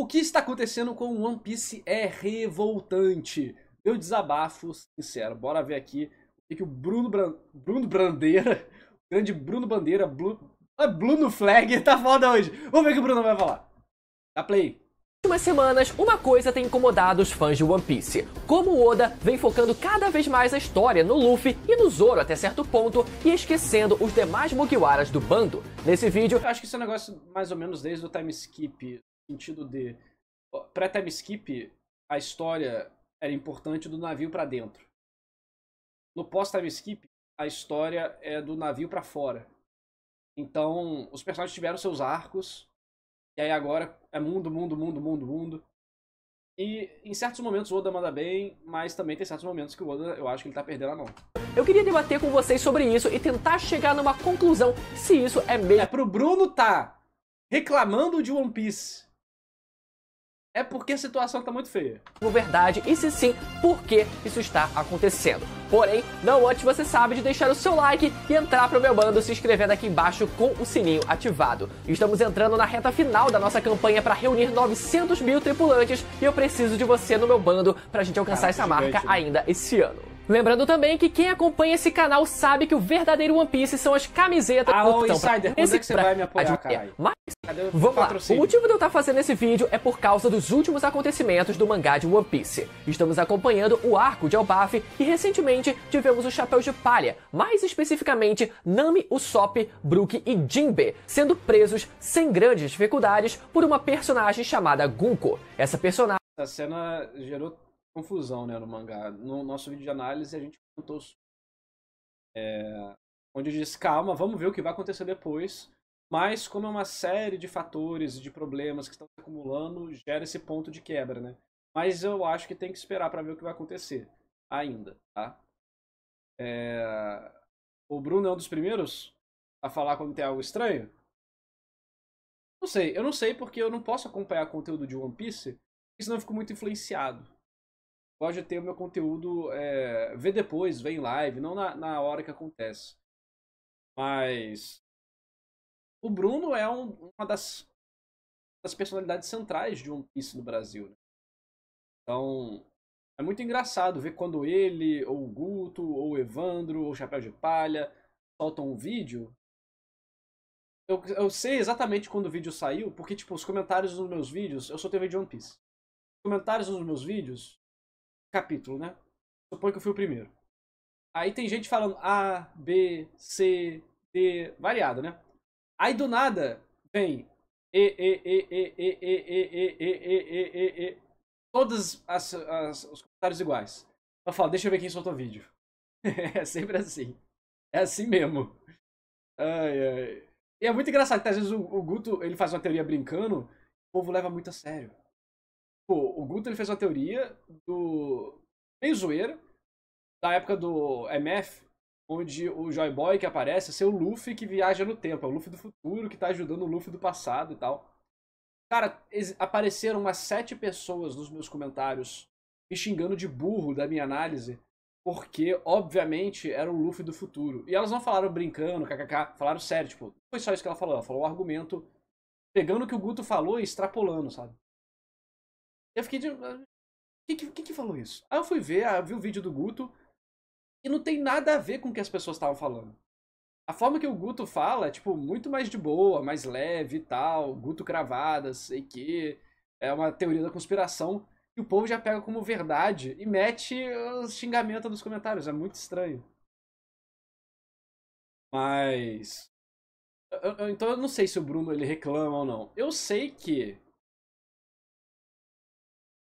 O que está acontecendo com o One Piece é revoltante. Meu desabafo sincero. Bora ver aqui o que o Bruno Bandeira, o grande Bruno Bandeira, Bruno Flag, tá foda hoje. Vamos ver o que o Bruno vai falar. Dá play. Últimas semanas, uma coisa tem incomodado os fãs de One Piece. Como o Oda vem focando cada vez mais a história no Luffy e no Zoro até certo ponto e esquecendo os demais Mugiwaras do bando. Nesse vídeo, Eu acho que isso é um negócio mais ou menos desde o time skip, no sentido de pré-time skip, a história era importante do navio pra dentro. No pós-time skip, a história é do navio pra fora. Então, os personagens tiveram seus arcos. E aí agora é mundo, mundo, mundo, mundo, mundo. E em certos momentos o Oda manda bem, mas também tem certos momentos que o Oda, eu acho que ele tá perdendo a mão. eu queria debater com vocês sobre isso e tentar chegar numa conclusão se isso é mesmo Pro Bruno tá reclamando de One Piece, é porque a situação tá muito feia. verdade e se sim, por que isso está acontecendo. Porém, não antes você sabe de deixar o seu like e entrar pro meu bando se inscrevendo aqui embaixo com o sininho ativado. Estamos entrando na reta final da nossa campanha para reunir 900 mil tripulantes e eu preciso de você no meu bando pra gente alcançar essa marca ainda esse ano. Lembrando também que quem acompanha esse canal sabe que o verdadeiro One Piece são as camisetas. Ô, Insider, quando é que você vai me apoiar, caralho? Mas, Cadê o vamos lá, o patrocínio? motivo de eu estar fazendo esse vídeo é por causa dos últimos acontecimentos do mangá de One Piece. Estamos acompanhando o arco de Elbaf e recentemente tivemos o Chapéu de Palha, mais especificamente Nami, Usopp, Brook e Jinbe, sendo presos sem grandes dificuldades por uma personagem chamada Gunko. Essa personagem... Essa cena gerou confusão, né, no mangá. No nosso vídeo de análise a gente contou onde disse, calma, vamos ver o que vai acontecer depois. Mas como é uma série de fatores e de problemas que estão se acumulando, gera esse ponto de quebra, né? Mas eu acho que tem que esperar para ver o que vai acontecer ainda, tá? O Bruno é um dos primeiros a falar quando tem algo estranho? Não sei, eu não sei porque eu não posso acompanhar conteúdo de One Piece, porque senão eu fico muito influenciado. Gosto de ter o meu conteúdo, ver depois, ver em live, não na hora que acontece. Mas o Bruno é uma das personalidades centrais de One Piece no Brasil, né? Então, é muito engraçado ver quando ele, ou o Guto, ou o Evandro, ou o Chapéu de Palha soltam um vídeo. Eu sei exatamente quando o vídeo saiu, porque, tipo, os comentários dos meus vídeos, eu sou TV de One Piece. Os comentários dos meus vídeos, capítulo, né? Suponho que eu fui o primeiro. Aí tem gente falando A, B, C, D, variado, né? Aí do nada vem todos os comentários iguais. Eu falo, deixa eu ver quem soltou o vídeo. É sempre assim. É assim mesmo. Ai, ai. E é muito engraçado que às vezes o Guto ele faz uma teoria brincando, o povo leva muito a sério. Pô, o Guto ele fez uma teoria do meio zoeira, da época do MF, onde o Joy Boy que aparece é ser o Luffy que viaja no tempo. É o Luffy do futuro que tá ajudando o Luffy do passado e tal. Cara, apareceram umas 7 pessoas nos meus comentários me xingando de burro da minha análise, porque, obviamente, era o Luffy do futuro. E elas não falaram brincando, kkk, falaram sério, tipo, não foi só isso que ela falou o argumento, pegando o que o Guto falou e extrapolando, sabe? Eu fiquei de... Quem que falou isso? Aí eu fui ver, vi o vídeo do Guto, e não tem nada a ver com o que as pessoas estavam falando. A forma que o Guto fala é, tipo, muito mais de boa, mais leve e tal. Guto cravada, sei que. É uma teoria da conspiração. E o povo já pega como verdade e mete os xingamentos nos comentários. É muito estranho. Mas... então eu não sei se o Bruno ele reclama ou não. Eu sei que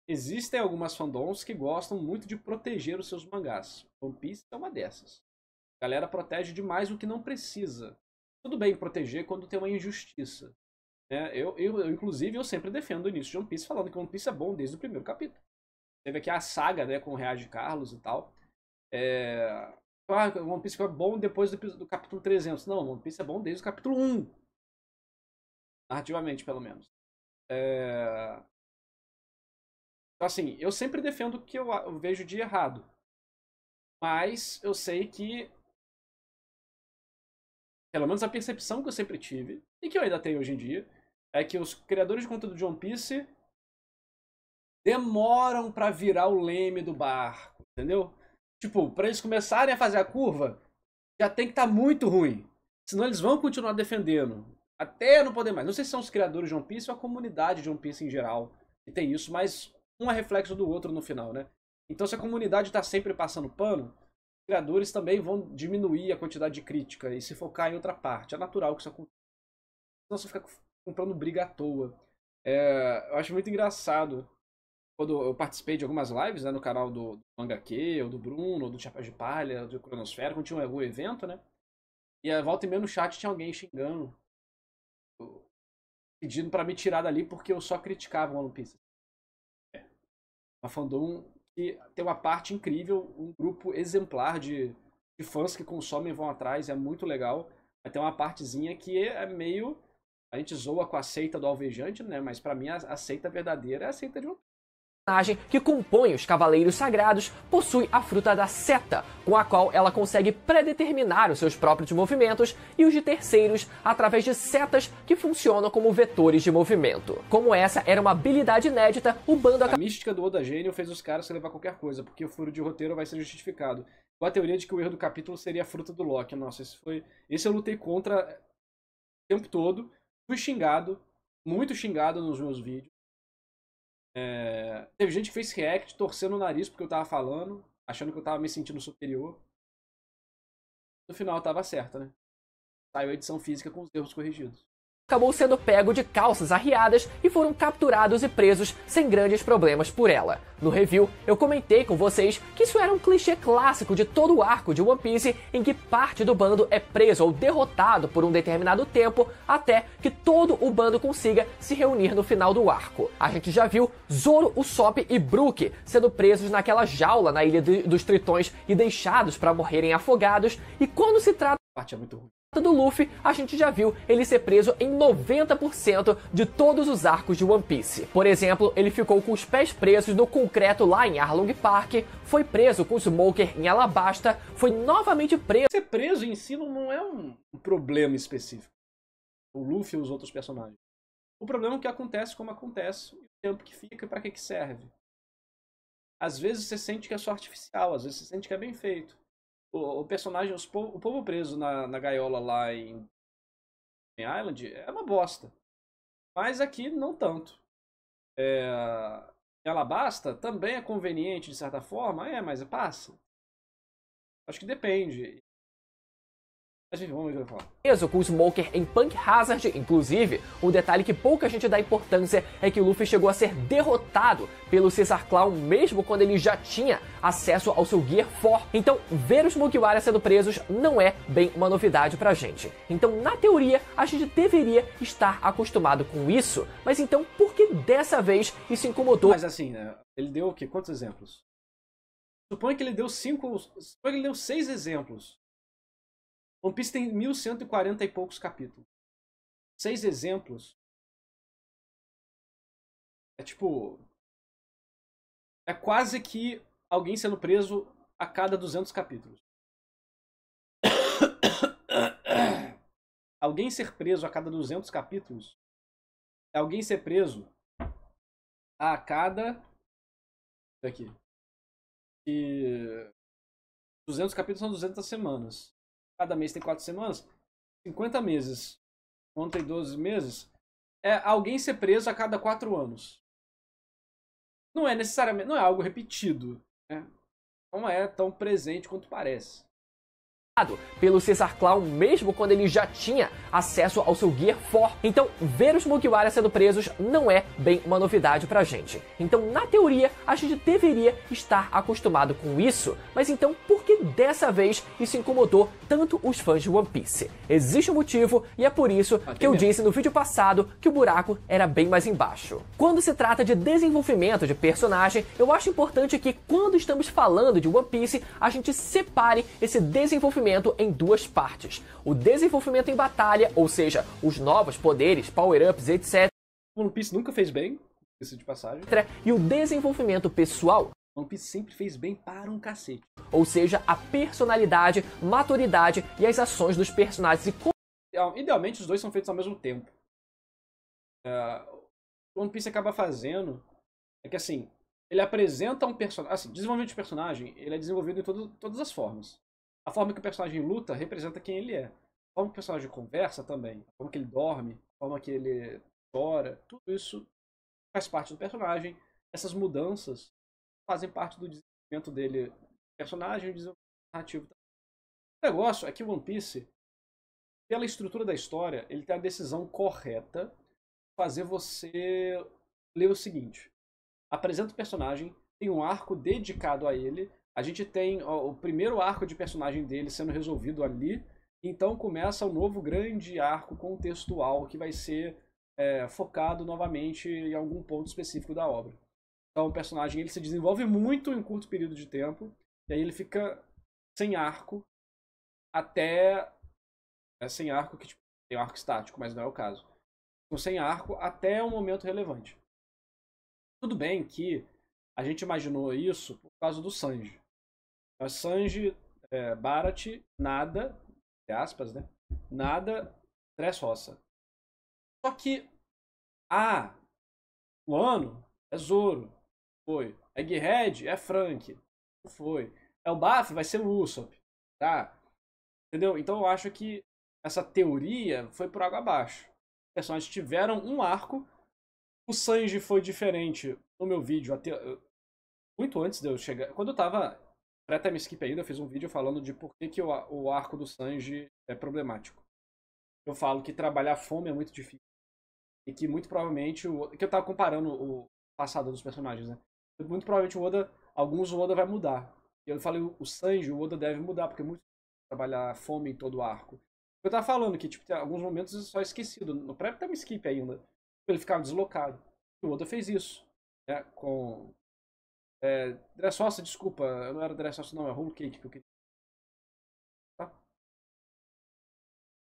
existem algumas fandoms que gostam muito de proteger os seus mangás. One Piece é uma dessas. A galera protege demais o que não precisa. Tudo bem proteger quando tem uma injustiça. Né? Inclusive, eu sempre defendo o início de One Piece, falando que One Piece é bom desde o primeiro capítulo. Teve aqui a saga, né, com o Reage Carlos e tal. One Piece foi bom depois do capítulo 300. Não, One Piece é bom desde o capítulo 1. Narrativamente, pelo menos. Então, assim, eu sempre defendo o que eu vejo de errado. Mas eu sei que, pelo menos a percepção que eu sempre tive, e que eu ainda tenho hoje em dia, é que os criadores de conteúdo de One Piece demoram pra virar o leme do barco, entendeu? Tipo, pra eles começarem a fazer a curva, já tem que estar muito ruim. Senão eles vão continuar defendendo. Até não poder mais. Não sei se são os criadores de One Piece ou a comunidade de One Piece em geral que tem isso, mas um é reflexo do outro no final, né? Então se a comunidade tá sempre passando pano, os criadores também vão diminuir a quantidade de crítica e se focar em outra parte. É natural que isso aconteça. Senão você fica comprando briga à toa. Eu acho muito engraçado. Quando eu participei de algumas lives, né, no canal do Mangaqê, ou do Bruno, ou do Chapéu de Palha, ou do Cronosfera, quando tinha o evento, né? E a volta e meia no chat tinha alguém xingando, pedindo pra me tirar dali porque eu só criticava o One Piece. Uma fandom que tem uma parte incrível, um grupo exemplar de fãs que consomem e vão atrás, é muito legal. Mas tem uma partezinha que é meio... A gente zoa com a seita do alvejante, né? Mas pra mim a seita verdadeira é a seita de One Piece. Personagem que compõe os Cavaleiros Sagrados possui a fruta da seta, com a qual ela consegue predeterminar os seus próprios movimentos e os de terceiros através de setas que funcionam como vetores de movimento. Como essa era uma habilidade inédita, o bando A mística do Oda Gênio fez os caras se levar a qualquer coisa, porque o furo de roteiro vai ser justificado. Com a teoria de que o erro do capítulo seria a fruta do Loki. Nossa, esse eu lutei contra o tempo todo. Fui xingado, muito xingado nos meus vídeos. Teve gente que fez react torcendo o nariz porque eu tava falando, achando que eu tava me sentindo superior. No final eu tava certo, né? Saiu a edição física com os erros corrigidos. Acabou sendo pego de calças arriadas e foram capturados e presos sem grandes problemas por ela. No review, eu comentei com vocês que isso era um clichê clássico de todo o arco de One Piece em que parte do bando é preso ou derrotado por um determinado tempo até que todo o bando consiga se reunir no final do arco. A gente já viu Zoro, Usopp e Brook sendo presos naquela jaula na Ilha dos Tritões e deixados para morrerem afogados, e quando se trata A parte é muito ruim. do Luffy, a gente já viu ele ser preso em 90% de todos os arcos de One Piece. Por exemplo, ele ficou com os pés presos no concreto lá em Arlong Park, foi preso com o Smoker em Alabasta, foi novamente preso... Ser preso em si não é um problema específico. O Luffy e os outros personagens. O problema é o que acontece como acontece, e o tempo que fica e pra que serve. Às vezes você sente que é só artificial, às vezes você sente que é bem feito. O personagem, o povo preso na gaiola lá em Island é uma bosta. Mas aqui não tanto. Em Alabasta também é conveniente de certa forma, mas passa. Acho que depende. Mas enfim, vamos ver o que eu falo. Preso com o Smoker em Punk Hazard, inclusive, um detalhe que pouca gente dá importância é que o Luffy chegou a ser derrotado pelo Caesar Clown mesmo quando ele já tinha acesso ao seu Gear 4. Então, ver os Mugiwara sendo presos não é bem uma novidade pra gente. Então, na teoria, a gente deveria estar acostumado com isso, mas então, por que dessa vez isso incomodou? Mas assim, né? Ele deu o quê? Quantos exemplos? Suponha que ele deu 6 exemplos. One Piece tem 1140 e poucos capítulos. 6 exemplos. É quase que alguém sendo preso a cada 200 capítulos. Alguém ser preso a cada 200 capítulos é alguém ser preso a cada... Aqui. E 200 capítulos são 200 semanas. Cada mês tem 4 semanas. 50 meses. Ontem 12 meses. É alguém ser preso a cada 4 anos. Não é necessariamente... Não é algo repetido. Né? Não é tão presente quanto parece. Pelo Caesar Clown mesmo quando ele já tinha acesso ao seu Gear 4. Então, ver os Mugiwara sendo presos não é bem uma novidade pra gente. Então, na teoria, a gente deveria estar acostumado com isso, mas então, por que dessa vez isso incomodou tanto os fãs de One Piece? Existe um motivo e é por isso que eu disse no vídeo passado que o buraco era bem mais embaixo. Quando se trata de desenvolvimento de personagem, eu acho importante que quando estamos falando de One Piece, a gente separe esse desenvolvimento em duas partes. O desenvolvimento em batalha, ou seja, os novos poderes, power-ups, etc. One Piece nunca fez bem, isso de passagem. E o desenvolvimento pessoal. One Piece sempre fez bem para um cacete. Ou seja, a personalidade, maturidade e as ações dos personagens. Idealmente os dois são feitos ao mesmo tempo. O One Piece acaba fazendo é que assim, ele apresenta um personagem... Assim, desenvolvimento de personagem, ele é desenvolvido em todas as formas. A forma que o personagem luta representa quem ele é. A forma que o personagem conversa também. A forma que ele dorme. A forma que ele chora. Tudo isso faz parte do personagem. Essas mudanças fazem parte do desenvolvimento dele, personagem, e desenvolvimento narrativo. O negócio é que o One Piece, pela estrutura da história, ele tem a decisão correta de fazer você ler o seguinte. Apresenta o personagem, tem um arco dedicado a ele. A gente tem o primeiro arco de personagem dele sendo resolvido ali. Então começa um novo grande arco contextual que vai ser focado novamente em algum ponto específico da obra. Então o personagem ele se desenvolve muito em um curto período de tempo. E aí ele fica sem arco até... sem arco que tipo, tem um arco estático, mas não é o caso. Então, sem arco até um momento relevante. Tudo bem que a gente imaginou isso por causa do Sanji. Mas Sanji, Bharat, nada, entre aspas, né? Nada, Dressrosa. Só que, o Ano é Zoro. Foi. Egghead é Frank. Não foi. O Baf vai ser o Usopp. Tá? Entendeu? Então eu acho que essa teoria foi por água abaixo. Os personagens tiveram um arco. O Sanji foi diferente no meu vídeo até muito antes de eu chegar. Quando eu tava pré-time skip ainda, eu fiz um vídeo falando de por que o arco do Sanji é problemático. Eu falo que trabalhar fome é muito difícil. E que muito provavelmente... que eu tava comparando o passado dos personagens, né? Muito provavelmente o Oda vai mudar. E eu falei, o Sanji, o Oda deve mudar, porque é muito difícil trabalhar fome em todo o arco. Eu tava falando que, tipo, tem alguns momentos só esquecido. No pré-time skip ainda. Ele ficava deslocado. O Oda fez isso. Né? Com... Dressrosa, desculpa. Não era Dressrosa, não. É Whole Cake que eu queria. Tá?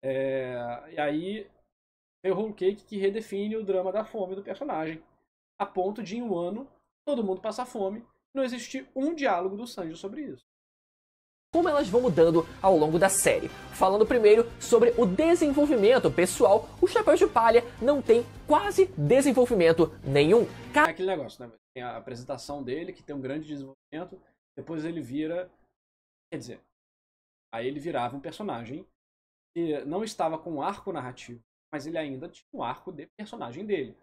E aí... Tem o Whole Cake que redefine o drama da fome do personagem. A ponto de, em um ano, todo mundo passar fome. Não existe um diálogo do Sanji sobre isso. Como elas vão mudando ao longo da série. Falando primeiro sobre o desenvolvimento pessoal, o Chapéu de Palha não tem quase desenvolvimento nenhum. É aquele negócio, né? Tem a apresentação dele, que tem um grande desenvolvimento, depois ele vira... Quer dizer, aí ele virava um personagem que não estava com um arco narrativo, mas ele ainda tinha um arco de personagem dele.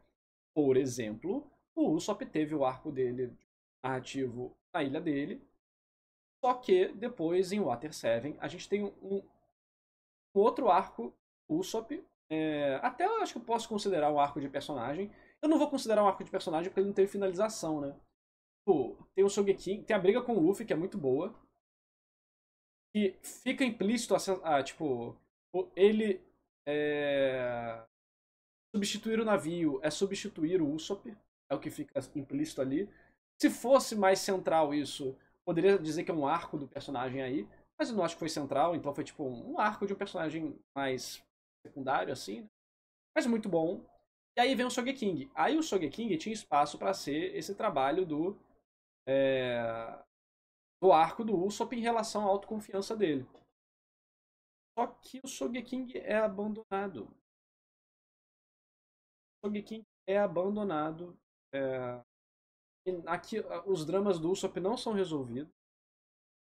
Por exemplo, o Usopp teve o arco dele narrativo na ilha dele, só que depois, em Water 7, a gente tem um outro arco, Usopp. Até eu acho que eu posso considerar um arco de personagem. Eu não vou considerar um arco de personagem porque ele não teve finalização, né? Pô, tem o Sogeking, tem a briga com o Luffy, que é muito boa. E fica implícito, tipo, ele substituir o navio é substituir o Usopp. É o que fica implícito ali. Se fosse mais central isso... Poderia dizer que é um arco do personagem aí, mas eu não acho que foi central, então foi tipo um arco de um personagem mais secundário, assim. Mas muito bom. E aí vem o Sogeking. Aí o Sogeking tinha espaço para ser esse trabalho do arco do Usopp em relação à autoconfiança dele. Só que o Sogeking é abandonado. O Sogeking é abandonado. Aqui os dramas do Usopp não são resolvidos.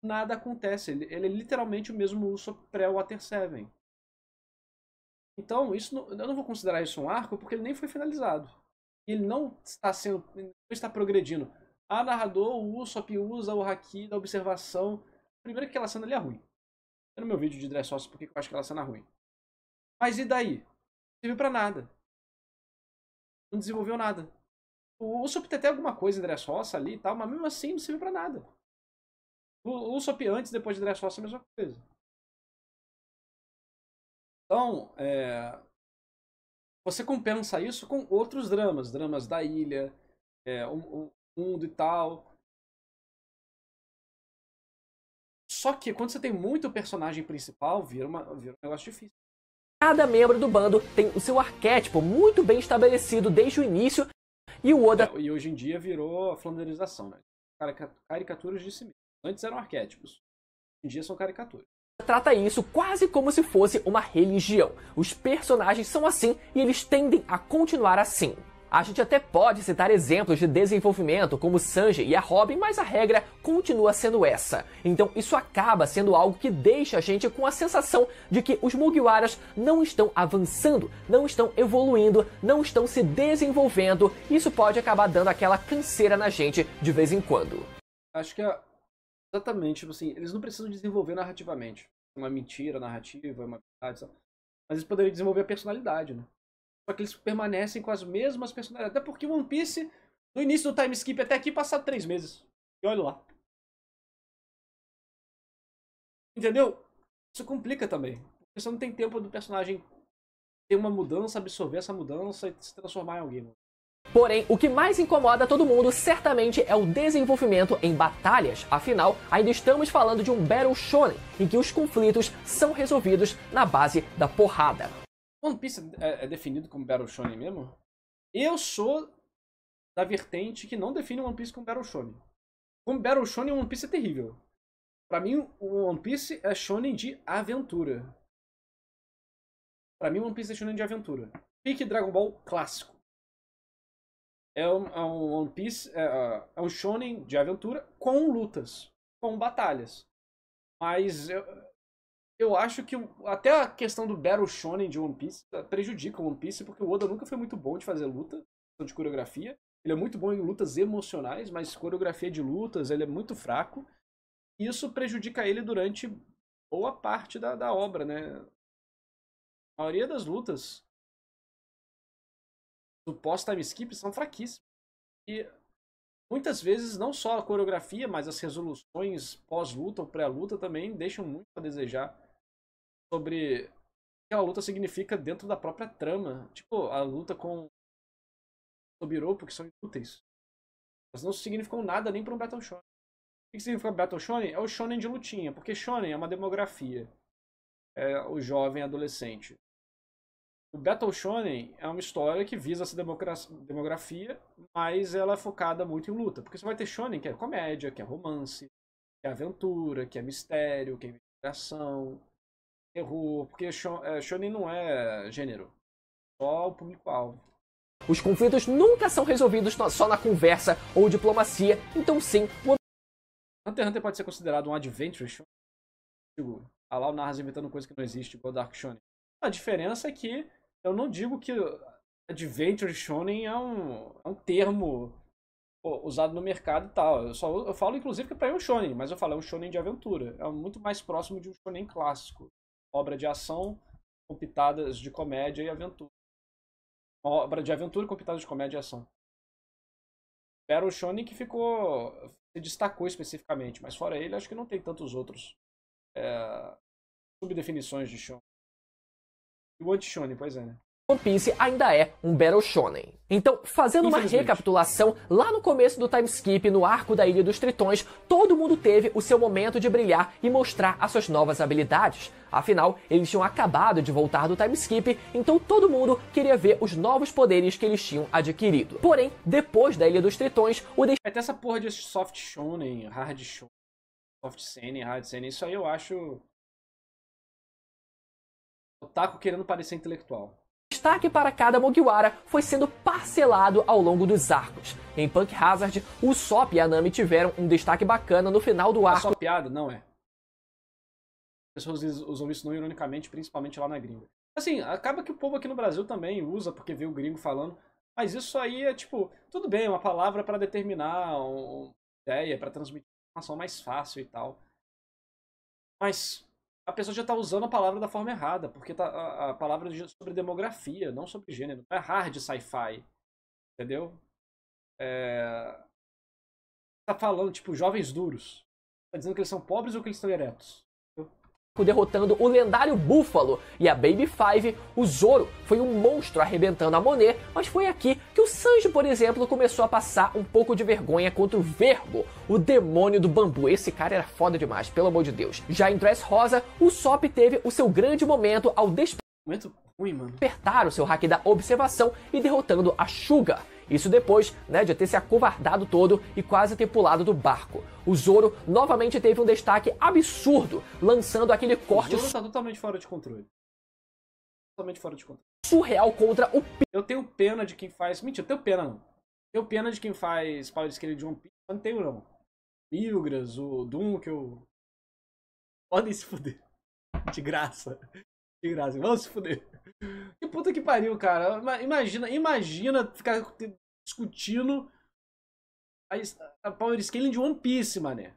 Nada acontece. Ele é literalmente o mesmo Usopp pré-Water 7. Então, eu não vou considerar isso um arco porque ele nem foi finalizado. Ele não está progredindo. Narrador, o Usopp usa o Haki da observação. Primeiro que aquela cena ali é ruim. No meu vídeo de Dressrosa porque eu acho aquela cena ruim. Mas e daí? Não serviu pra nada. Não desenvolveu nada. O Usopp tem até alguma coisa em Dressrosa ali e tal, mas mesmo assim não serve pra nada. O Usopp antes e depois de Dressrosa é a mesma coisa. Então, você compensa isso com outros dramas. Dramas da ilha, o mundo e tal. Só que quando você tem muito personagem principal, vira um negócio difícil. Cada membro do bando tem o seu arquétipo muito bem estabelecido desde o início. E o Oda... E hoje em dia virou a flanderização, né? Caricaturas de si mesmo. Antes eram arquétipos. Hoje em dia são caricaturas. Trata isso quase como se fosse uma religião. Os personagens são assim e eles tendem a continuar assim. A gente até pode citar exemplos de desenvolvimento como Sanji e a Robin, mas a regra continua sendo essa. Então isso acaba sendo algo que deixa a gente com a sensação de que os Mugiwaras não estão avançando, não estão evoluindo, não estão se desenvolvendo. Isso pode acabar dando aquela canseira na gente de vez em quando. Acho que exatamente, tipo assim, eles não precisam desenvolver narrativamente. Uma mentira narrativa, uma verdade, mas eles poderiam desenvolver a personalidade, né? Só que eles permanecem com as mesmas personalidades. Até porque One Piece, no início do time skip até aqui, passado 3 meses. E olha lá. Entendeu? Isso complica também. Porque você não tem tempo do personagem ter uma mudança, absorver essa mudança e se transformar em alguém. Porém, o que mais incomoda todo mundo certamente é o desenvolvimento em batalhas. Afinal, ainda estamos falando de um Battle Shonen, em que os conflitos são resolvidos na base da porrada. One Piece é definido como Battle Shonen mesmo? Eu sou da vertente que não define One Piece como Battle Shonen. Como Battle Shonen, One Piece é terrível. Pra mim, o One Piece é shonen de aventura. Pra mim, One Piece é shonen de aventura. Pique Dragon Ball clássico. É um One Piece, é um shonen de aventura com lutas, com batalhas. Mas eu acho que até a questão do Battle Shonen de One Piece prejudica o One Piece, porque o Oda nunca foi muito bom de fazer luta, de coreografia. Ele é muito bom em lutas emocionais, mas coreografia de lutas ele é muito fraco. E isso prejudica ele durante boa parte da obra, né? A maioria das lutas do pós-time skip são fraquíssimas. E muitas vezes não só a coreografia, mas as resoluções pós-luta ou pré-luta também deixam muito a desejar sobre o que aquela luta significa dentro da própria trama. Tipo, a luta com Tobiropo, que são inúteis. Elas não significam nada nem para um Battle Shonen. O que significa Battle Shonen? É o shonen de lutinha, porque shonen é uma demografia. É o jovem adolescente. O Battle Shonen é uma história que visa essa demografia, mas ela é focada muito em luta. Porque você vai ter shonen que é comédia, que é romance, que é aventura, que é mistério, que é investigação, terror. Porque shonen não é gênero, só o público-alvo. Os conflitos nunca são resolvidos só na conversa ou diplomacia, então sim, Hunter x Hunter pode ser considerado um adventure shonen. Digo, a lá o Narras inventando coisa que não existe, igual Dark Shonen. A diferença é que eu não digo que adventure shonen é um termo usado no mercado e tal. Eu falo inclusive que pra mim é um shonen, mas eu falo é um shonen de aventura. É muito mais próximo de um shonen clássico. Obra de ação com pitadas de comédia e aventura. Uma obra de aventura com pitadas de comédia e ação. Era o shonen que se destacou especificamente, mas fora ele acho que não tem tantos outros subdefinições de shonen. E o anti-shonen, pois é, né? One Piece ainda é um Battle Shonen. Então, fazendo uma recapitulação, lá no começo do time skip, no arco da Ilha dos Tritões, todo mundo teve o seu momento de brilhar e mostrar as suas novas habilidades. Afinal, eles tinham acabado de voltar do time skip, então todo mundo queria ver os novos poderes que eles tinham adquirido. Porém, depois da Ilha dos Tritões, Vai ter essa porra de soft shonen, hard shonen, soft seinen, hard seinen, isso aí eu acho otaku querendo parecer intelectual. O destaque para cada Mugiwara foi sendo parcelado ao longo dos arcos. Em Punk Hazard, o Usopp e a Nami tiveram um destaque bacana no final do arco. É só piada? Não é. As pessoas usam isso não ironicamente, principalmente lá na gringa. Assim, acaba que o povo aqui no Brasil também usa, porque vê o gringo falando. Mas isso aí é tipo, tudo bem, uma palavra para determinar uma ideia, para transmitir informação mais fácil e tal. Mas a pessoa já está usando a palavra da forma errada, porque a palavra é sobre demografia, não sobre gênero. Não é hard sci-fi, entendeu? Tá falando, tipo, jovens duros. Tá dizendo que eles são pobres ou que eles estão eretos. Derrotando o lendário Búfalo e a Baby Five, o Zoro foi um monstro arrebentando a Monet, mas foi aqui que o Sanji, por exemplo, começou a passar um pouco de vergonha contra o Verbo, o demônio do bambu. Esse cara era foda demais, pelo amor de Deus. Já em Dressrosa, o Usopp teve o seu grande momento ao despertar o seu hack da observação e derrotando a Sugar. Isso depois, de ter se acovardado todo e quase ter pulado do barco. O Zoro novamente teve um destaque absurdo, lançando aquele corte... O Zoro tá totalmente fora de controle. Totalmente fora de controle. surreal contra o Eu tenho pena de quem faz... Mentira, eu tenho pena não. Eu tenho pena de quem faz Power Scale de One Piece. Eu não tenho não. Milgras, o Doom, que eu... Podem se fuder. De graça. De graça. Vamos se fuder. Que puta que pariu, cara. Imagina ficar discutindo a Power Scaling de One Piece, mané.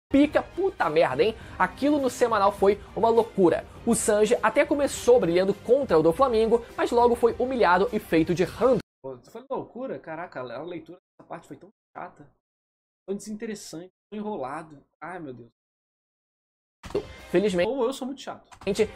Pica, puta merda, hein? Aquilo no semanal foi uma loucura. O Sanji até começou brilhando contra o do Flamengo, mas logo foi humilhado e feito de ranço. Tu falou loucura? Caraca, a leitura dessa parte foi tão chata, tão desinteressante, tão enrolado. Ai, meu Deus. Felizmente, ou eu sou muito chato.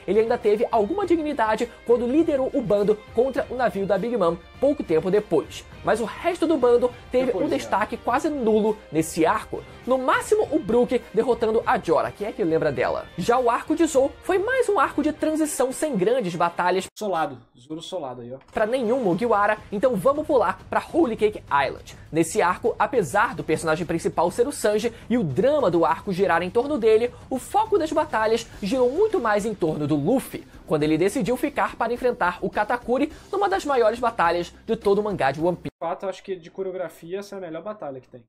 Ele ainda teve alguma dignidade quando liderou o bando contra o navio da Big Mom pouco tempo depois. Mas o resto do bando teve um destaque quase nulo nesse arco. No máximo o Brook derrotando a Jorah, quem é que lembra dela? Já o arco de Zou foi mais um arco de transição sem grandes batalhas. Solado, Zoro solado aí, ó. Pra nenhum Mugiwara, então vamos pular pra Holy Cake Island. Nesse arco, apesar do personagem principal ser o Sanji e o drama do arco girar em torno dele, o foco das batalhas girou muito mais em torno do Luffy, quando ele decidiu ficar para enfrentar o Katakuri numa das maiores batalhas de todo o mangá de One Piece. De fato, eu acho que de coreografia essa é a melhor batalha que tem.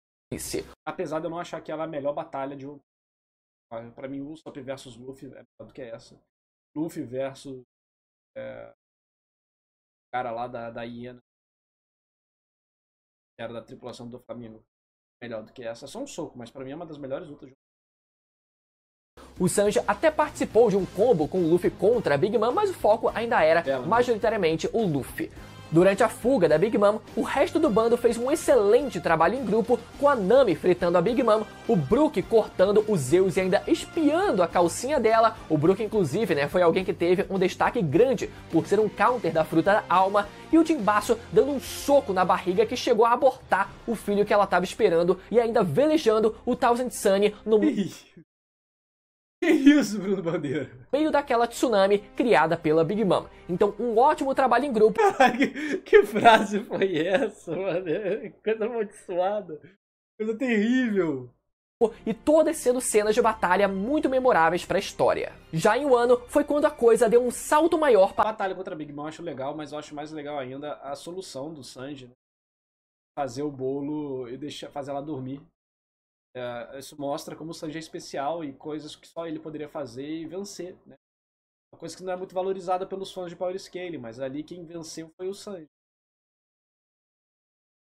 Apesar de eu não achar que ela é a melhor batalha de One Piece. Pra mim, Usopp versus Luffy é melhor do que essa. Luffy versus o cara lá da hiena, que era da tripulação do Flamengo, melhor do que essa. É só um soco, mas pra mim é uma das melhores lutas de... O Sanji até participou de um combo com o Luffy contra a Big Mom, mas o foco ainda era majoritariamente o Luffy. Durante a fuga da Big Mom, o resto do bando fez um excelente trabalho em grupo, com a Nami fritando a Big Mom, o Brook cortando o Zeus e ainda espiando a calcinha dela. O Brook, inclusive, foi alguém que teve um destaque grande por ser um counter da fruta da alma, e o Jinbasso dando um soco na barriga que chegou a abortar o filho que ela estava esperando e ainda velejando o Thousand Sunny no... Que isso, Bruno Bandeira? meio daquela tsunami criada pela Big Mom. Então, um ótimo trabalho em grupo. Que frase foi essa, mano? Coisa amaldiçoada. Coisa terrível. E todas sendo cenas de batalha muito memoráveis para a história. Já em Wano, foi quando a coisa deu um salto maior para... A batalha contra a Big Mom eu acho legal, mas eu acho mais legal ainda a solução do Sanji, né? Fazer o bolo e fazer ela dormir. Isso mostra como o Sanji é especial e coisas que só ele poderia fazer e vencer, né? Uma coisa que não é muito valorizada pelos fãs de Power Scale, mas ali quem venceu foi o Sanji.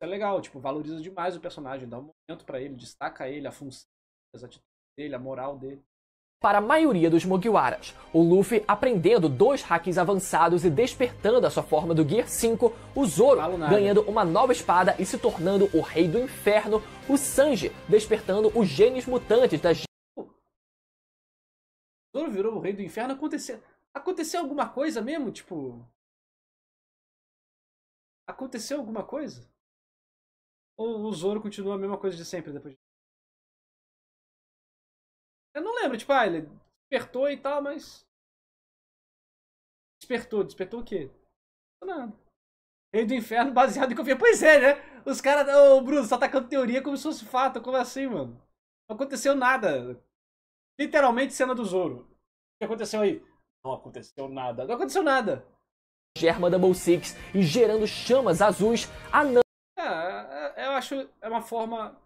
É legal, tipo, valoriza demais o personagem, dá um momento pra ele, destaca ele, a função, as atitudes dele, a moral dele. Para a maioria dos Mugiwaras, o Luffy aprendendo 2 hacks avançados e despertando a sua forma do Gear 5, o Zoro ganhando uma nova espada e se tornando o Rei do Inferno, o Sanji despertando os genes mutantes da... O Zoro virou o Rei do Inferno, aconteceu alguma coisa mesmo? Tipo... Aconteceu alguma coisa? Ou o Zoro continua a mesma coisa de sempre depois? Eu não lembro, tipo, ele despertou e tal, mas... Despertou o quê? Nada. Rei do Inferno baseado em confiança. Pois é, né? Os caras... Ô, Bruno, você tá atacando teoria como se fosse fato. Como assim, mano? Não aconteceu nada. Literalmente cena do Zoro. O que aconteceu aí? Não aconteceu nada. Não aconteceu nada. Germa Double Six e gerando chamas azuis, a Nami... eu acho é uma forma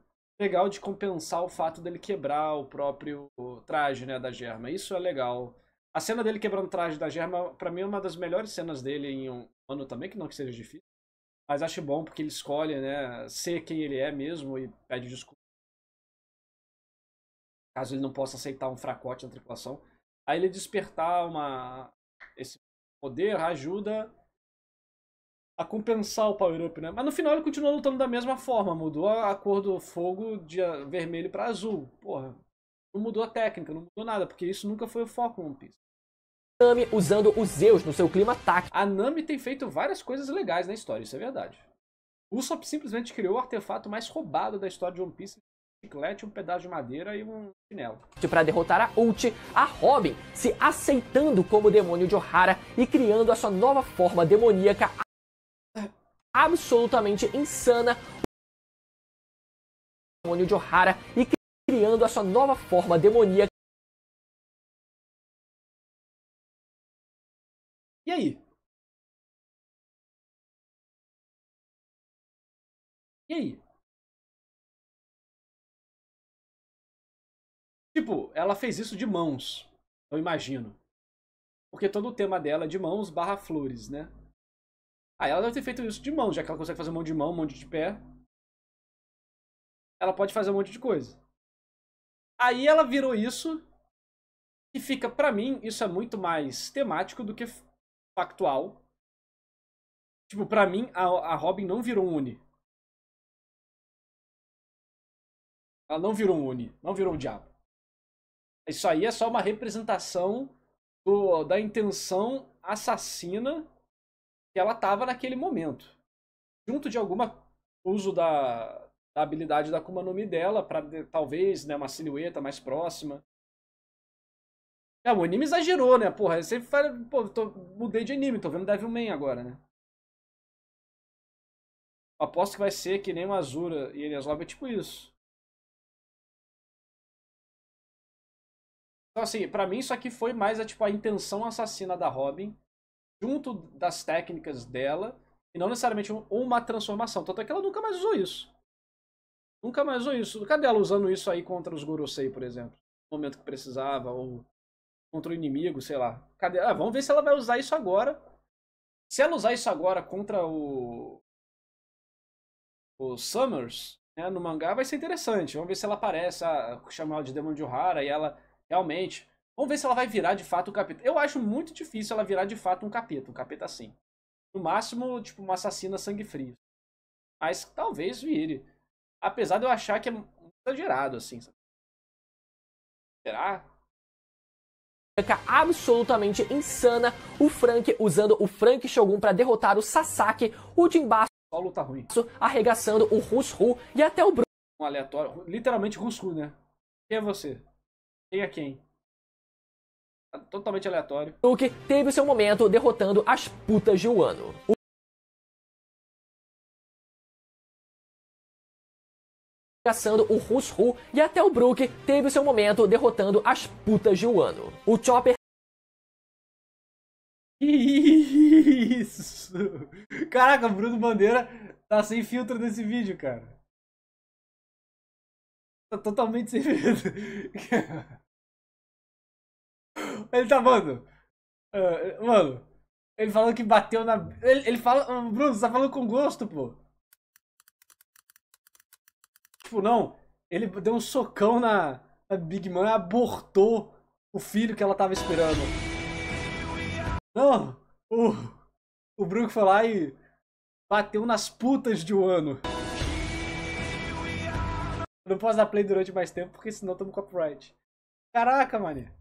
legal de compensar o fato dele quebrar o próprio traje, né, da Germa. Isso é legal. A cena dele quebrando o traje da Germa, pra mim, é uma das melhores cenas dele em um ano também, que não que seja difícil. Mas acho bom porque ele escolhe, né, ser quem ele é mesmo e pede desculpa. Caso ele não possa aceitar um fracote na tripulação. Aí ele despertar esse poder ajuda a compensar o power-up, né? Mas no final ele continua lutando da mesma forma. Mudou a cor do fogo de vermelho pra azul. Porra, não mudou a técnica, não mudou nada, porque isso nunca foi o foco no One Piece. Nami usando os Zeus no seu clima tático. A Nami tem feito várias coisas legais na história, isso é verdade. Usopp simplesmente criou o artefato mais roubado da história de One Piece. Um chiclete, um pedaço de madeira e um chinelo. Para derrotar a Ult, a Robin se aceitando como demônio de Ohara e criando a sua nova forma demoníaca absolutamente insana, demônio de Ohara, e criando a sua nova forma demoníaca. E aí? E aí? Tipo, ela fez isso de mãos, eu imagino. Porque todo o tema dela é de mãos barra flores, né? Aí ela deve ter feito isso de mãos, já que ela consegue fazer mão de mão, mão de pé. Ela pode fazer um monte de coisa. Aí ela virou isso, e fica, pra mim, isso é muito mais temático do que factual. Tipo, pra mim, a Robin não virou um Uni. Ela não virou um Uni, não virou um diabo. Isso aí é só uma representação da intenção assassina que ela tava naquele momento. Junto de alguma uso da habilidade da Akuma no Mi dela pra talvez, né, uma silhueta mais próxima. O anime exagerou, né? Porra, eu sempre fala, pô, mudei de anime, tô vendo Devilman agora, né? Aposto que vai ser que nem o Azura e Enies Lobby é tipo isso. Então, assim, pra mim isso aqui foi mais tipo, a intenção assassina da Robin, junto das técnicas dela, e não necessariamente uma transformação. Tanto é que ela nunca mais usou isso. Nunca mais usou isso. Cadê ela usando isso aí contra os Gorosei, por exemplo? No momento que precisava, ou contra o inimigo, sei lá. Cadê? Ah, vamos ver se ela vai usar isso agora. Se ela usar isso agora contra o Summers, né, no mangá, vai ser interessante. Vamos ver se ela aparece, chamar ela de Demon de Ohara, e ela realmente... Vamos ver se ela vai virar de fato um capeta. Eu acho muito difícil ela virar de fato um capeta assim. No máximo, tipo, uma assassina sangue frio. Mas talvez vire. Apesar de eu achar que é exagerado, assim. Será? Absolutamente insana, o Frank usando o Frank Shogun para derrotar o Sasaki, o Jinbasu Só luta ruim. arregaçando o Rushu e até o Um aleatório. Literalmente Rusku, né? Quem é você? Quem é quem? Totalmente aleatório. Brook teve seu momento derrotando as putas de Wano. Arregaçando o Rushu e até o Brook teve seu momento derrotando as putas de Wano. O Chopper Isso! Caraca, o Bruno Bandeira tá sem filtro nesse vídeo, cara. Tá totalmente sem filtro. Ele tá, mano. Mano, ele falando que bateu na. Ele fala. Bruno, você tá falando com gosto, pô. Tipo, não. Ele deu um socão na Big Man e abortou o filho que ela tava esperando. Não! O Brook foi lá e bateu nas putas de Wano. Eu não posso dar play durante mais tempo, porque senão eu tomo copyright. Caraca, mané.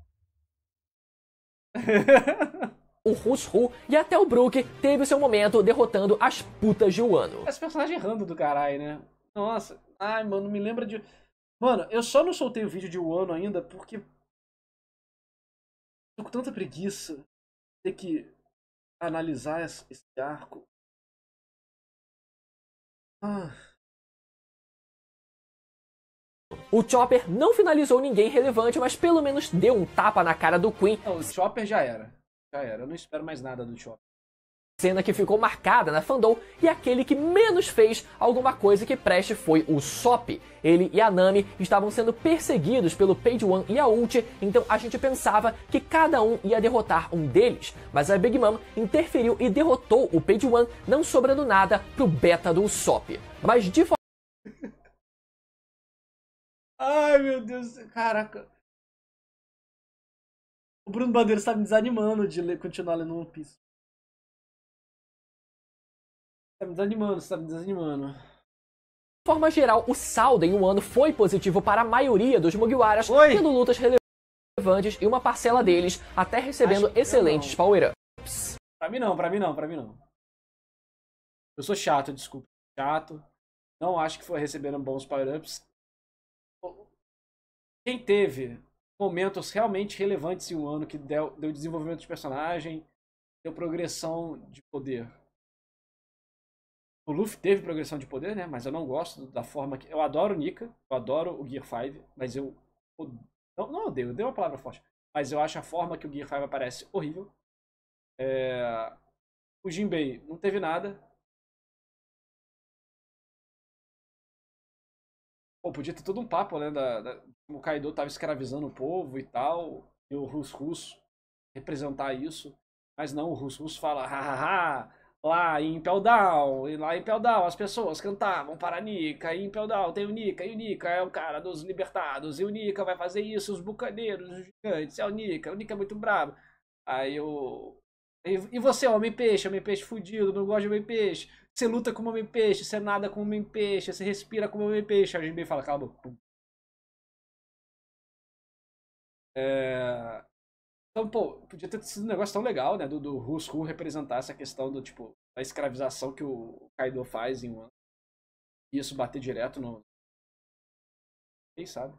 o Rushu e até o Brook teve seu momento derrotando as putas de Wano. Esse personagem errando do caralho, né? Nossa. Ai, mano, me lembra de... Mano, eu só não soltei o vídeo de Wano ainda porque... Tô com tanta preguiça. Ter que analisar esse arco. O Chopper não finalizou ninguém relevante, mas pelo menos deu um tapa na cara do Queen. Não, o Chopper já era. Já era. Eu não espero mais nada do Chopper. Cena que ficou marcada na fandom, e aquele que menos fez alguma coisa que preste foi o Sop. Ele e a Nami estavam sendo perseguidos pelo Page One e a Ult, então a gente pensava que cada um ia derrotar um deles, mas a Big Mom interferiu e derrotou o Page One, não sobrando nada pro beta do Sop. Mas de forma... Ai, meu Deus. Caraca. O Bruno Bandeira está me desanimando de continuar lendo One Piece. Tá me desanimando, você tá me desanimando. De forma geral, o saldo em um ano foi positivo para a maioria dos Mugiwaras, tendo lutas relevantes e uma parcela deles até recebendo excelentes power-ups. Pra mim não, pra mim não, pra mim não. Eu sou chato, desculpa. Chato. Não acho que foi recebendo bons power-ups. Quem teve momentos realmente relevantes em um ano que deu desenvolvimento de personagem, deu progressão de poder. O Luffy teve progressão de poder, né? Mas eu não gosto da forma que... Eu adoro o Nika, eu adoro o Gear 5, mas eu... Não odeio, dei uma palavra forte. Mas eu acho a forma que o Gear 5 aparece horrível. O Jinbei não teve nada. Pô, podia ter todo um papo, né? O Kaido tava escravizando o povo e tal. E o Rus representar isso. Mas não, o Rus fala, hahaha, lá em Impel Down, e lá em Impel Down as pessoas cantavam para Nika, e em Impel Down tem o Nika, e o Nika é o cara dos libertados, e o Nika vai fazer isso, os bucaneiros, os gigantes, é o Nika é muito brabo. Aí o... E você, homem peixe fudido, não gosta de homem peixe. Você luta como homem peixe, você nada como homem peixe, você respira como homem peixe. Aí a gente fala, cala a boca. Então, pô, podia ter sido um negócio tão legal, né? Do Rusku representar essa questão do, tipo, da escravização que o Kaido faz em Wano. E isso bater direto no... Quem sabe?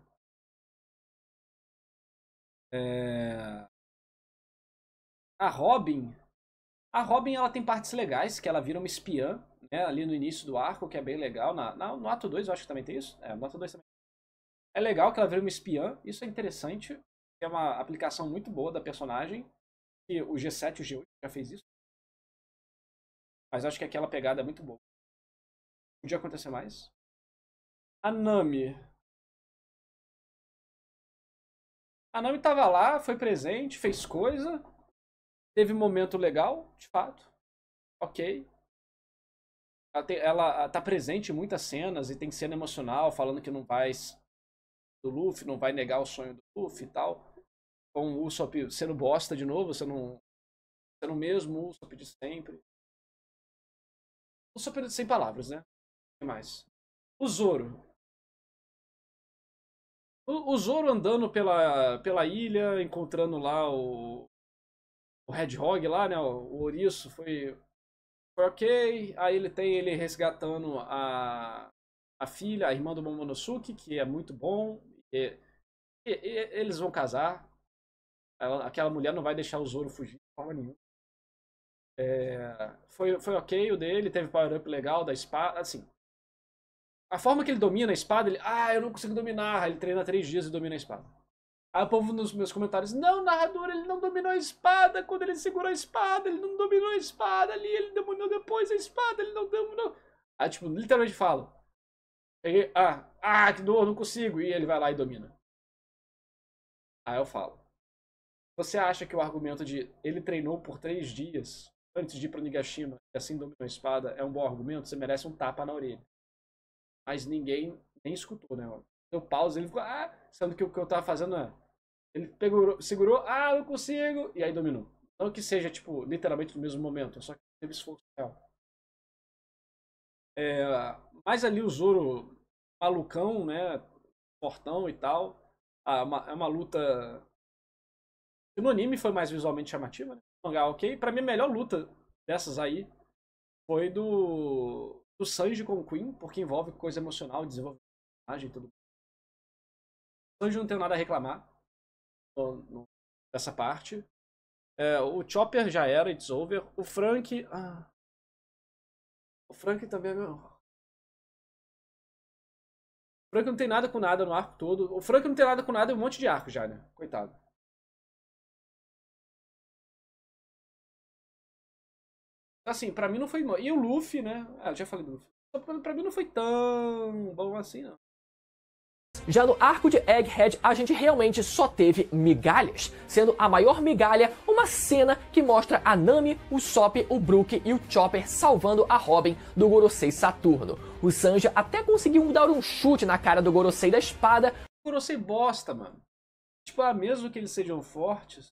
A Robin... A Robin, ela tem partes legais, que ela vira uma espiã, né? Ali no início do arco, que é bem legal. No ato 2 eu acho que também tem isso. No ato 2 também. É legal que ela vira uma espiã, isso é interessante. É uma aplicação muito boa da personagem. E o G7 e o G8 já fez isso. Mas acho que aquela pegada é muito boa. Podia acontecer mais. A Nami. A Nami tava lá, foi presente, fez coisa. Teve um momento legal, de fato. Ok. Ela tá presente em muitas cenas e tem cena emocional, falando que não vai... do Luffy, não vai negar o sonho do Luffy e tal. Com o Usopp sendo bosta de novo, sendo o mesmo Usopp de sempre. Usopp sem palavras, né? O que mais? O Zoro. O Zoro andando pela ilha, encontrando lá o Red Hog lá, né? O ouriço foi ok. Aí ele resgatando a filha, a irmã do Momonosuke, que é muito bom. E eles vão casar. Aquela mulher não vai deixar o Zoro fugir de forma nenhuma. Foi ok o dele, teve power-up legal da espada. Assim, a forma que ele domina a espada, eu não consigo dominar. Ele treina 3 dias e domina a espada. Aí o povo nos meus comentários, não, narrador, ele não dominou a espada quando ele segurou a espada, ele não dominou a espada ali, ele dominou depois a espada, ele não dominou. Aí, tipo, literalmente falo. Peguei, que dor, não consigo. E ele vai lá e domina. Aí eu falo. Você acha que o argumento de ele treinou por 3 dias antes de ir pra Nigashima e assim dominou a espada é um bom argumento? Você merece um tapa na orelha. Mas ninguém nem escutou, né? Deu pausa, ele ficou, sendo que o que eu tava fazendo ele pegou, segurou, não consigo, e aí dominou. Não que seja, tipo, literalmente no mesmo momento, só que teve esforço real. Mas ali o Zoro, malucão, né? Fortão e tal. É uma luta... No anime foi mais visualmente chamativa, né? No mangá, ok. Pra mim, a melhor luta dessas aí foi do Sanji com o Queen, porque envolve coisa emocional, desenvolvimento de personagem e tudo. O Sanji não tem nada a reclamar dessa parte. O Chopper já era, it's over. O Frank... O Frank também é meu... O Frank não tem nada com nada no arco todo. O Frank não tem nada com nada em um monte de arco já, né? Coitado. Assim, pra mim não foi... E o Luffy, né? Eu já falei do Luffy. Pra mim não foi tão bom assim, não. Já no arco de Egghead, a gente realmente só teve migalhas, sendo a maior migalha uma cena que mostra a Nami, o Sop, o Brook e o Chopper salvando a Robin do Gorosei Saturno. O Sanji até conseguiu dar um chute na cara do Gorosei da espada. O Gorosei bosta, mano. Tipo, mesmo que eles sejam fortes,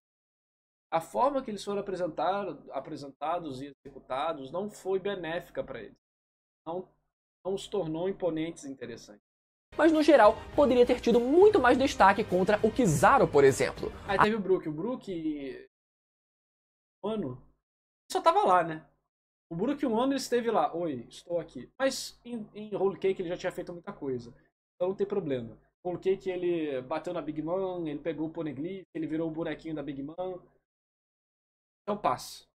a forma que eles foram apresentados e executados não foi benéfica para eles. Não os tornou imponentes e interessantes. Mas no geral, poderia ter tido muito mais destaque contra o Kizaru, por exemplo. Aí teve o Brook. O Brook... Mano, só tava lá, né? O Brook um ano ele esteve lá. Oi, estou aqui. Mas em Whole Cake ele já tinha feito muita coisa. Então não tem problema. Whole Cake ele bateu na Big Mom, ele pegou o Poneglyph, ele virou o bonequinho da Big Mom. Então passa.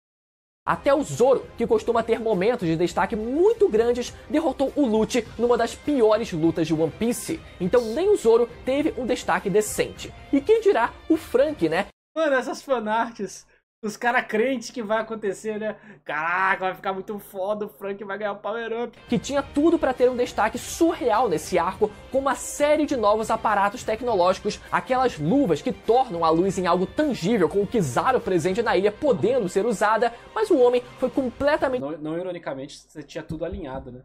Até o Zoro, que costuma ter momentos de destaque muito grandes, derrotou o Lute numa das piores lutas de One Piece. Então nem o Zoro teve um destaque decente. E quem dirá o Frank, né? Mano, essas fanarts Os caras crentes que vai acontecer, né? Caraca, vai ficar muito foda, o Frank vai ganhar o Power Up. Que tinha tudo para ter um destaque surreal nesse arco, com uma série de novos aparatos tecnológicos, aquelas luvas que tornam a luz em algo tangível, com o Kizaru presente na ilha podendo ser usada, mas o homem foi completamente... Não ironicamente, você tinha tudo alinhado, né?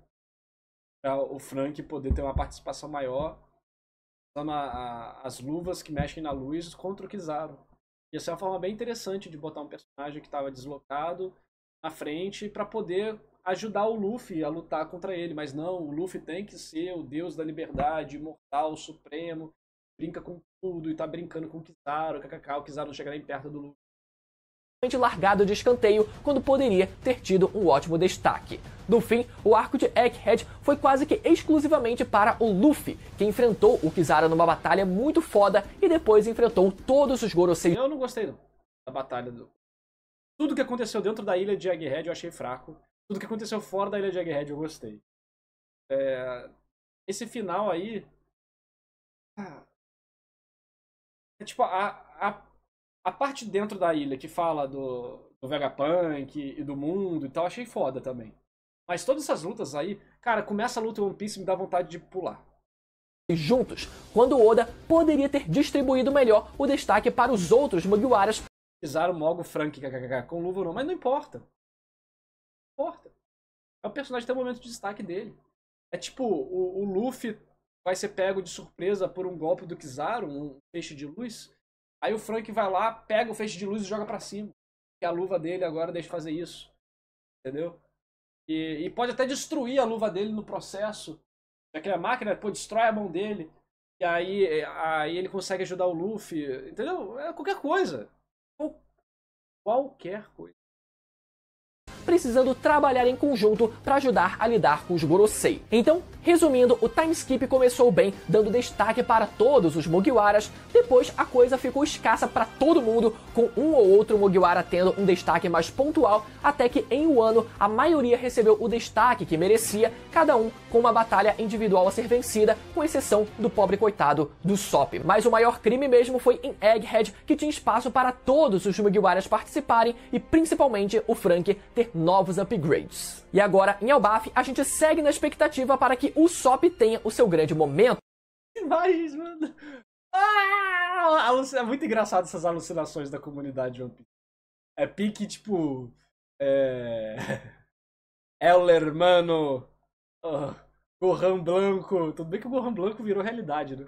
Pra o Frank poder ter uma participação maior, usando as luvas que mexem na luz contra o Kizaru. Ia ser uma forma bem interessante de botar um personagem que estava deslocado na frente para poder ajudar o Luffy a lutar contra ele. Mas não, o Luffy tem que ser o deus da liberdade, imortal, supremo, brinca com tudo e tá brincando com o Kizaru, o Kizaru não chega nem perto do Luffy. Largado de escanteio quando poderia ter tido um ótimo destaque. No fim, o arco de Egghead foi quase que exclusivamente para o Luffy, que enfrentou o Kizaru numa batalha muito foda e depois enfrentou todos os Gorosei. Eu não gostei não, da batalha. Tudo que aconteceu dentro da ilha de Egghead eu achei fraco. Tudo que aconteceu fora da ilha de Egghead eu gostei. Esse final aí... É tipo, a parte dentro da ilha que fala do Vegapunk e do mundo e tal, achei foda também. Mas todas essas lutas aí, cara, começa a luta em One Piece e me dá vontade de pular. Juntos, quando Oda poderia ter distribuído melhor o destaque para os outros Mugiwaras. Kizaru, Mogo, Frank, com luva ou não, mas não importa. Não importa. É o personagem que tem um momento de destaque dele. É tipo, o Luffy vai ser pego de surpresa por um golpe do Kizaru, um feixe de luz. Aí o Frank vai lá, pega o feixe de luz e joga pra cima. E a luva dele agora deixa de fazer isso. Entendeu? E pode até destruir a luva dele no processo. Aquela máquina destrói a mão dele. E aí ele consegue ajudar o Luffy. Entendeu? É qualquer coisa. Qualquer coisa. Precisando trabalhar em conjunto para ajudar a lidar com os Gorosei. Então, resumindo, o time skip começou bem, dando destaque para todos os Mugiwaras. Depois a coisa ficou escassa para todo mundo, com um ou outro Mugiwara tendo um destaque mais pontual, até que em Wano a maioria recebeu o destaque que merecia, cada um com uma batalha individual a ser vencida, com exceção do pobre coitado do Sop. Mas o maior crime mesmo foi em Egghead, que tinha espaço para todos os Mugiwaras participarem e principalmente o Frank ter novos upgrades. E agora, em Elbaf, a gente segue na expectativa para que o Sop tenha o seu grande momento. Imagens, mano. É muito engraçado essas alucinações da comunidade One Piece. É pique, tipo... El Hermano... Gohan Blanco. Tudo bem que o Gohan Blanco virou realidade, né?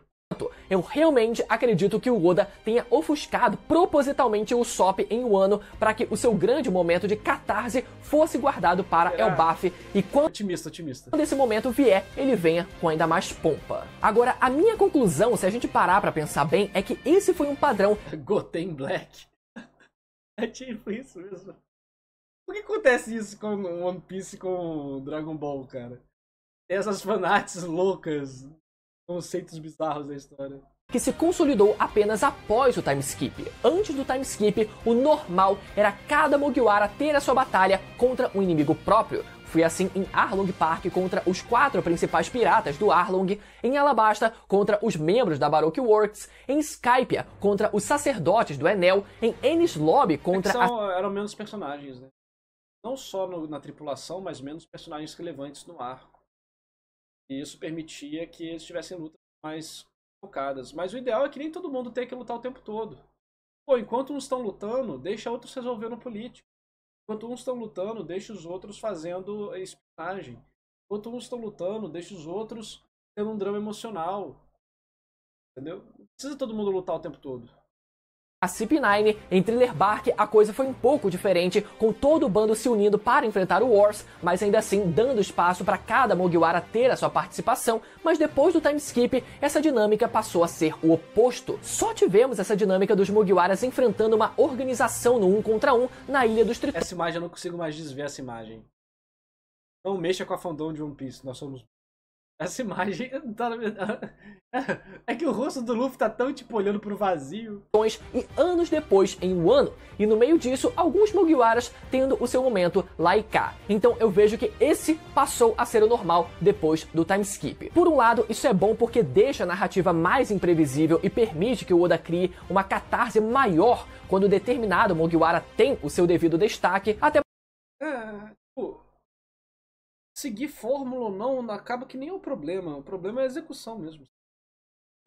Eu realmente acredito que o Oda tenha ofuscado propositalmente o Sop em Wano para que o seu grande momento de catarse fosse guardado para Elbaf e quando otimista. Quando esse momento vier, ele venha com ainda mais pompa. Agora, a minha conclusão, se a gente parar pra pensar bem, é que esse foi um padrão Goten Black. É tipo isso mesmo. Por que acontece isso com One Piece e com Dragon Ball, cara? Tem essas fanarts loucas, conceitos bizarros da história. Que se consolidou apenas após o time skip. Antes do time skip, o normal era cada Mugiwara ter a sua batalha contra um inimigo próprio. Foi assim em Arlong Park contra os 4 principais piratas do Arlong, em Alabasta contra os membros da Baroque Works, em Skypiea contra os sacerdotes do Enel, em Enies Lobby contra eram menos personagens, né? Não só na tripulação, mas menos personagens relevantes no arco. E isso permitia que eles tivessem lutas mais focadas. Mas o ideal é que nem todo mundo tenha que lutar o tempo todo. Pô, enquanto uns estão lutando, deixa outros resolvendo política. Enquanto uns estão lutando, deixa os outros fazendo espionagem. Enquanto uns estão lutando, deixa os outros tendo um drama emocional. Entendeu? Não precisa todo mundo lutar o tempo todo. A CP9, em Thriller Bark, a coisa foi um pouco diferente, com todo o bando se unindo para enfrentar o Wars, mas ainda assim dando espaço para cada Mugiwara ter a sua participação, mas depois do time skip, essa dinâmica passou a ser o oposto. Só tivemos essa dinâmica dos Mugiwaras enfrentando uma organização no 1 contra 1 na Ilha dos Tritões. Essa imagem eu não consigo mais desver essa imagem. Não mexa com a fandom de One Piece, nós somos... Essa imagem tá é que o rosto do Luffy tá tão tipo olhando pro vazio. E anos depois, em Wano, e no meio disso, alguns Mugiwaras tendo o seu momento lá e cá. Então eu vejo que esse passou a ser o normal depois do time skip. Por um lado, isso é bom porque deixa a narrativa mais imprevisível e permite que o Oda crie uma catarse maior quando determinado Mugiwara tem o seu devido destaque, até Tipo, seguir fórmula ou não acaba que nem é o problema é a execução mesmo.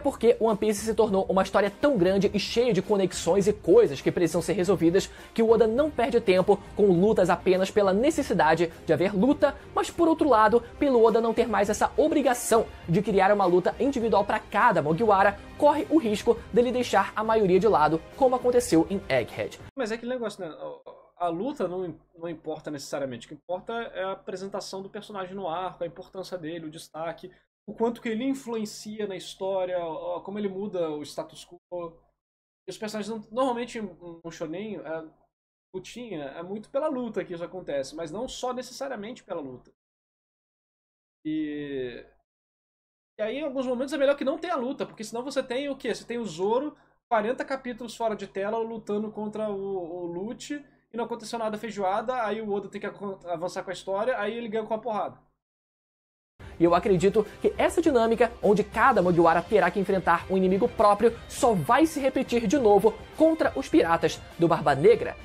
porque One Piece se tornou uma história tão grande e cheia de conexões e coisas que precisam ser resolvidas que o Oda não perde tempo com lutas apenas pela necessidade de haver luta, mas por outro lado, pelo Oda não ter mais essa obrigação de criar uma luta individual para cada Mugiwara, corre o risco dele deixar a maioria de lado, como aconteceu em Egghead. Mas é aquele negócio, né? A luta não importa necessariamente. O que importa é a apresentação do personagem no arco, a importância dele, o destaque, o quanto que ele influencia na história, como ele muda o status quo. E os personagens, normalmente no shonen, a lutinha é muito pela luta que isso acontece, mas não só necessariamente pela luta. E aí, em alguns momentos, é melhor que não tenha luta, porque senão você tem o quê? Você tem o Zoro, 40 capítulos fora de tela, lutando contra o Lute, e não aconteceu nada feijoada, aí o Oda tem que avançar com a história, aí ele ganha com a porrada. E eu acredito que essa dinâmica, onde cada Mugiwara terá que enfrentar um inimigo próprio, só vai se repetir de novo contra os piratas do Barba Negra.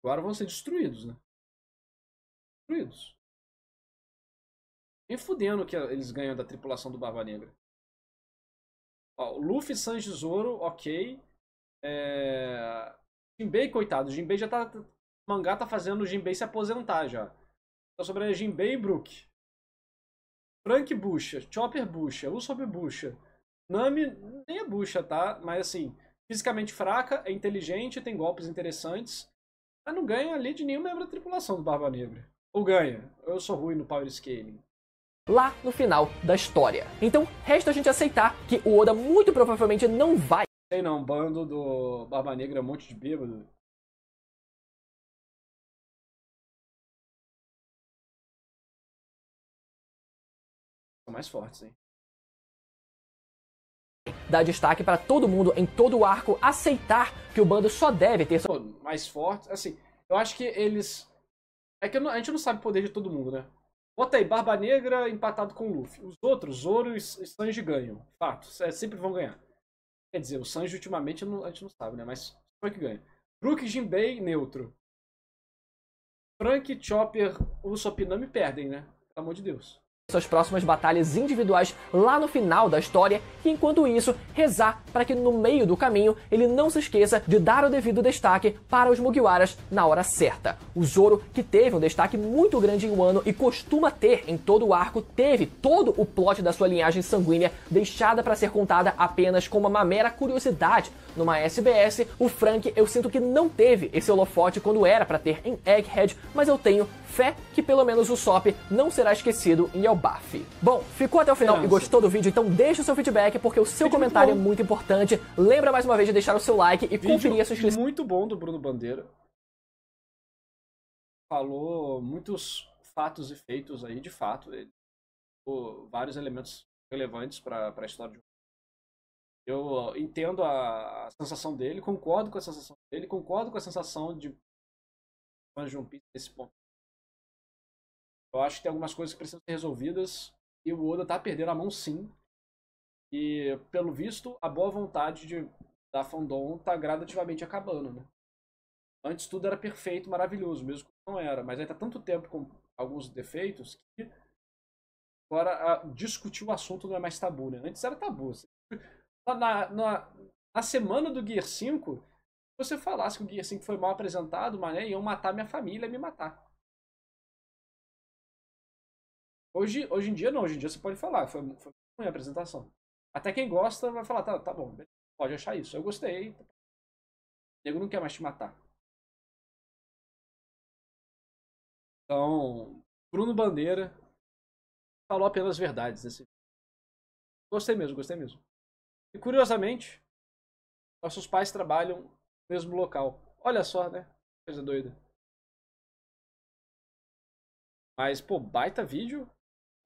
Agora vão ser destruídos, né? Destruídos. Nem fudendo que eles ganham da tripulação do Barba Negra. Ó, o Luffy, Sanji, Zoro, ok. Jinbei, coitado. Jinbei já tá... O mangá tá fazendo o Jinbei se aposentar já. Então sobre Jinbei e Brook. Frank bucha, Chopper bucha, Usopp bucha. Nami nem é bucha, tá? Mas assim, fisicamente fraca, é inteligente, tem golpes interessantes. Mas não ganha ali de nenhum membro da tripulação do Barba Negra. Ou ganha. Eu sou ruim no Power Scaling. Lá no final da história. Então, resta a gente aceitar que o Oda muito provavelmente não vai... Sei não, bando do Barba Negra é um monte de bêbado. São mais fortes, hein? dar destaque para todo mundo em todo o arco aceitar que o bando só deve ter... Pô, mais fortes, assim, eu acho que eles... É que a gente não sabe o poder de todo mundo, né? Bota aí, Barba Negra empatado com o Luffy. Os outros, Zoro e Sanji ganham. Fato, sempre vão ganhar. Quer dizer, o Sanji ultimamente a gente não sabe, né? Mas foi que ganha. Brook, Jinbei, neutro. Frank, Chopper, Usopp e Nami perdem, né? Pelo amor de Deus. Suas próximas batalhas individuais lá no final da história e, enquanto isso, rezar para que no meio do caminho ele não se esqueça de dar o devido destaque para os Mugiwaras na hora certa. O Zoro, que teve um destaque muito grande em Wano e costuma ter em todo o arco, teve todo o plot da sua linhagem sanguínea deixada para ser contada apenas como uma mera curiosidade numa SBS. O Frank, eu sinto que não teve esse holofote quando era para ter em Egghead, mas eu tenho fé que pelo menos o Usopp não será esquecido em Elbaf. Bom, ficou até o final e gostou do vídeo? Então deixa o seu feedback, porque o seu comentário é muito importante. Lembra mais uma vez de deixar o seu like e conferir a sua inscrição. Muito bom do Bruno Bandeira. Falou muitos fatos e feitos aí, de fato. Ele falou vários elementos relevantes para a história de Eu entendo a sensação dele, concordo com a sensação dele, concordo com a sensação de fãs de One Piece nesse ponto. Eu acho que tem algumas coisas que precisam ser resolvidas e o Oda tá perdendo a mão, sim. E, pelo visto, a boa vontade da fandom tá gradativamente acabando, né? Antes tudo era perfeito, maravilhoso, mesmo que não era. Mas aí tá tanto tempo com alguns defeitos que agora discutir o assunto não é mais tabu, né? Antes era tabu. Na semana do Gear 5, se você falasse que o Gear 5 foi mal apresentado, mané, iam matar minha família e me matar. Hoje em dia não, hoje em dia você pode falar, foi ruim a apresentação. Até quem gosta vai falar, tá bom, pode achar isso. Eu gostei. O nego não quer mais te matar. Então, Bruno Bandeira falou apenas verdades nesse vídeo. Gostei mesmo, gostei mesmo. E curiosamente, nossos pais trabalham no mesmo local. Olha só, né? Coisa doida. Mas, pô, baita vídeo.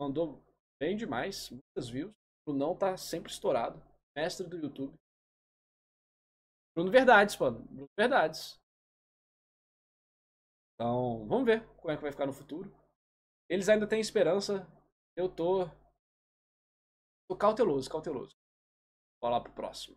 Mandou Bem demais. Muitas views. O Brunão tá sempre estourado. Mestre do YouTube. Bruno Verdades, mano. Bruno Verdades. Então, vamos ver como é que vai ficar no futuro. Eles ainda têm esperança. Eu tô cauteloso, cauteloso. Vou lá pro próximo.